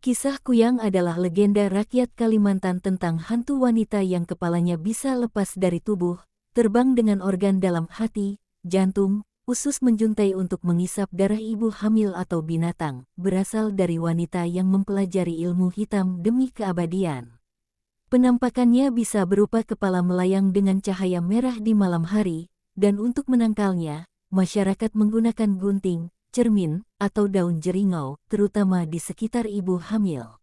Kisah Kuyang adalah legenda rakyat Kalimantan tentang hantu wanita yang kepalanya bisa lepas dari tubuh, terbang dengan organ dalam hati, jantung, usus menjuntai untuk mengisap darah ibu hamil atau binatang, berasal dari wanita yang mempelajari ilmu hitam demi keabadian. Penampakannya bisa berupa kepala melayang dengan cahaya merah di malam hari, dan untuk menangkalnya, masyarakat menggunakan gunting, cermin, atau daun jeringau, terutama di sekitar ibu hamil.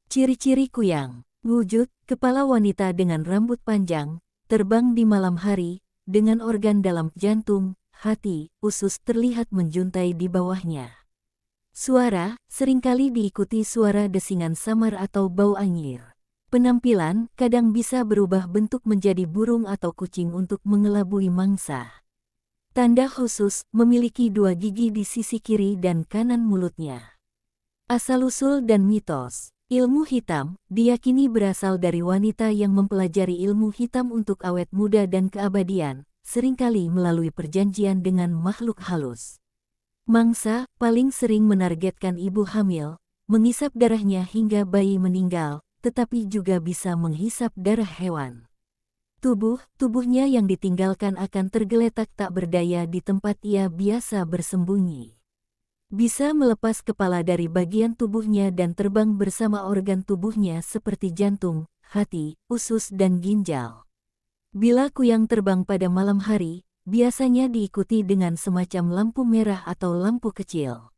Ciri-ciri Kuyang: wujud, kepala wanita dengan rambut panjang, terbang di malam hari, dengan organ dalam jantung, hati, usus terlihat menjuntai di bawahnya. Suara, seringkali diikuti suara desingan samar atau bau anyir. Penampilan, kadang bisa berubah bentuk menjadi burung atau kucing untuk mengelabui mangsa. Tanda khusus, memiliki 2 gigi di sisi kiri dan kanan mulutnya. Asal-usul dan mitos. Ilmu hitam diyakini berasal dari wanita yang mempelajari ilmu hitam untuk awet muda dan keabadian, seringkali melalui perjanjian dengan makhluk halus. Mangsa paling sering menargetkan ibu hamil, mengisap darahnya hingga bayi meninggal, tetapi juga bisa menghisap darah hewan. Tubuhnya yang ditinggalkan akan tergeletak tak berdaya di tempat ia biasa bersembunyi. Bisa melepas kepala dari bagian tubuhnya dan terbang bersama organ tubuhnya seperti jantung, hati, usus dan ginjal. Bila Kuyang terbang pada malam hari, biasanya diikuti dengan semacam lampu merah atau lampu kecil.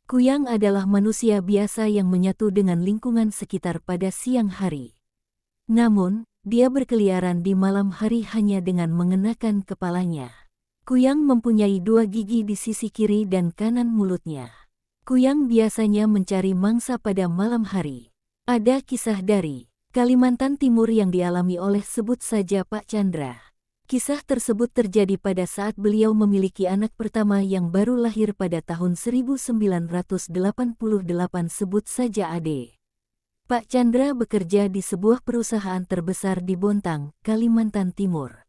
Kuyang adalah manusia biasa yang menyatu dengan lingkungan sekitar pada siang hari. Namun, dia berkeliaran di malam hari hanya dengan mengenakan kepalanya. Kuyang mempunyai 2 gigi di sisi kiri dan kanan mulutnya. Kuyang biasanya mencari mangsa pada malam hari. Ada kisah dari Kalimantan Timur yang dialami oleh sebut saja Pak Chandra. Kisah tersebut terjadi pada saat beliau memiliki anak pertama yang baru lahir pada tahun 1988 sebut saja Ade. Pak Chandra bekerja di sebuah perusahaan terbesar di Bontang, Kalimantan Timur.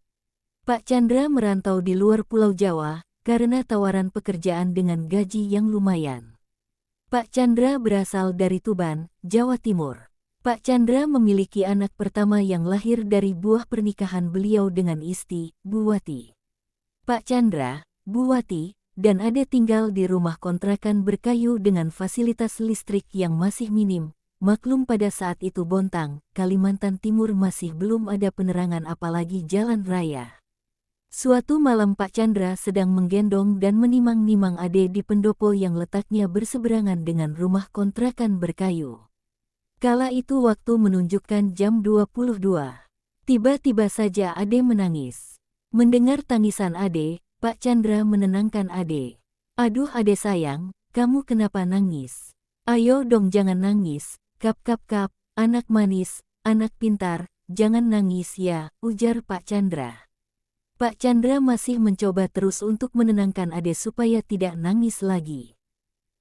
Pak Chandra merantau di luar Pulau Jawa karena tawaran pekerjaan dengan gaji yang lumayan. Pak Chandra berasal dari Tuban, Jawa Timur. Pak Chandra memiliki anak pertama yang lahir dari buah pernikahan beliau dengan istri, Bu Wati. Pak Chandra, Bu Wati, dan Ade tinggal di rumah kontrakan berkayu dengan fasilitas listrik yang masih minim. Maklum pada saat itu Bontang, Kalimantan Timur masih belum ada penerangan apalagi jalan raya. Suatu malam Pak Chandra sedang menggendong dan menimang-nimang Ade di pendopo yang letaknya berseberangan dengan rumah kontrakan berkayu. Kala itu waktu menunjukkan jam 22. Tiba-tiba saja Ade menangis. Mendengar tangisan Ade, Pak Chandra menenangkan Ade. "Aduh Ade sayang, kamu kenapa nangis? Ayo dong jangan nangis. Kap, anak manis, anak pintar, jangan nangis ya," ujar Pak Chandra. Pak Chandra masih mencoba terus untuk menenangkan Ade supaya tidak nangis lagi.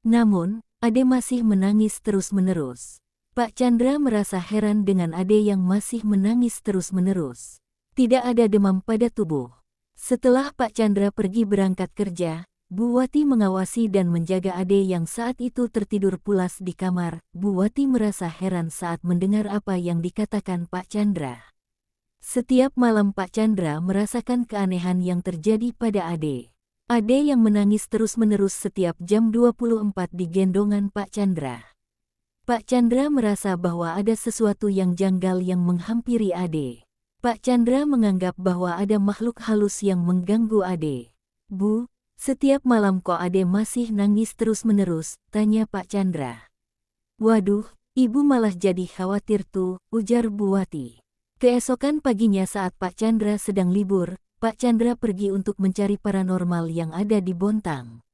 Namun, Ade masih menangis terus-menerus. Pak Chandra merasa heran dengan Ade yang masih menangis terus-menerus. Tidak ada demam pada tubuh. Setelah Pak Chandra pergi berangkat kerja, Bu Wati mengawasi dan menjaga Ade yang saat itu tertidur pulas di kamar. Bu Wati merasa heran saat mendengar apa yang dikatakan Pak Chandra. Setiap malam Pak Chandra merasakan keanehan yang terjadi pada Ade. Ade yang menangis terus-menerus setiap jam 24 di gendongan Pak Chandra. Pak Chandra merasa bahwa ada sesuatu yang janggal yang menghampiri Ade. Pak Chandra menganggap bahwa ada makhluk halus yang mengganggu Ade. "Bu, setiap malam kok Ade masih nangis terus-menerus?" tanya Pak Chandra. "Waduh, ibu malah jadi khawatir tuh," ujar Bu Wati. Keesokan paginya saat Pak Chandra sedang libur, Pak Chandra pergi untuk mencari paranormal yang ada di Bontang.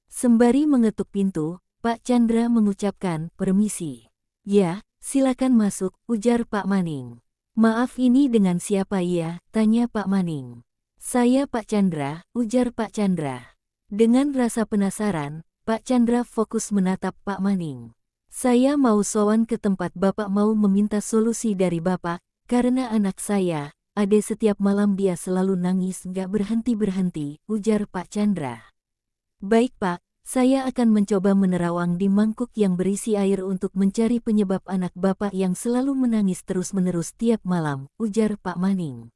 Sembari mengetuk pintu, Pak Chandra mengucapkan, "Permisi." "Ya, silakan masuk," ujar Pak Maning. "Maaf ini dengan siapa ya?" tanya Pak Maning. "Saya Pak Chandra," ujar Pak Chandra. Dengan rasa penasaran, Pak Chandra fokus menatap Pak Maning. "Saya mau sowan ke tempat Bapak mau meminta solusi dari Bapak, karena anak saya, Ade setiap malam dia selalu nangis gak berhenti-berhenti," ujar Pak Chandra. "Baik Pak, Saya akan mencoba menerawang di mangkuk yang berisi air untuk mencari penyebab anak Bapak yang selalu menangis terus-menerus tiap malam, ujar Pak Maning.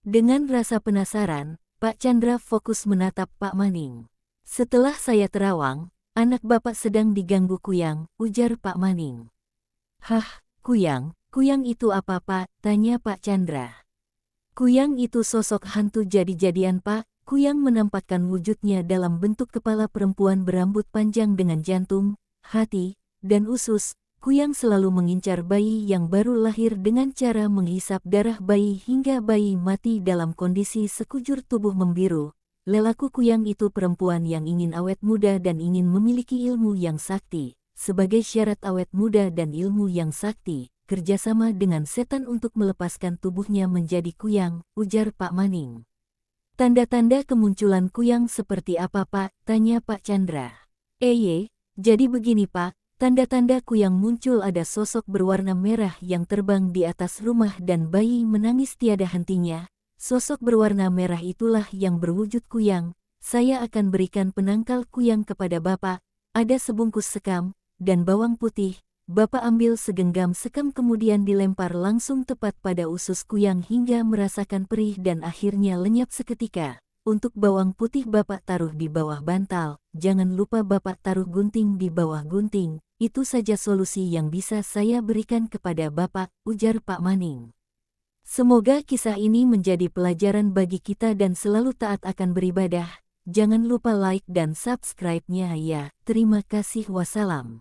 Dengan rasa penasaran, Pak Chandra fokus menatap Pak Maning. Setelah saya terawang, anak Bapak sedang diganggu kuyang, ujar Pak Maning. Hah, kuyang itu apa Pak? Tanya Pak Chandra. Kuyang itu sosok hantu jadi-jadian Pak. Kuyang menampakkan wujudnya dalam bentuk kepala perempuan berambut panjang dengan jantung, hati, dan usus. Kuyang selalu mengincar bayi yang baru lahir dengan cara menghisap darah bayi hingga bayi mati dalam kondisi sekujur tubuh membiru. Lelaku Kuyang itu perempuan yang ingin awet muda dan ingin memiliki ilmu yang sakti. Sebagai syarat awet muda dan ilmu yang sakti, kerjasama dengan setan untuk melepaskan tubuhnya menjadi kuyang, ujar Pak Maning. Tanda-tanda kemunculan kuyang seperti apa Pak? Tanya Pak Chandra. Jadi begini Pak, tanda-tanda kuyang muncul ada sosok berwarna merah yang terbang di atas rumah dan bayi menangis tiada hentinya. Sosok berwarna merah itulah yang berwujud kuyang. Saya akan berikan penangkal kuyang kepada Bapak. Ada sebungkus sekam dan bawang putih. Bapak ambil segenggam sekam kemudian dilempar langsung tepat pada usus kuyang hingga merasakan perih dan akhirnya lenyap seketika. Untuk bawang putih Bapak taruh di bawah bantal, jangan lupa Bapak taruh gunting di bawah gunting. Itu saja solusi yang bisa saya berikan kepada Bapak, ujar Pak Maning. Semoga kisah ini menjadi pelajaran bagi kita dan selalu taat akan beribadah. Jangan lupa like dan subscribe-nya ya. Terima kasih wassalam.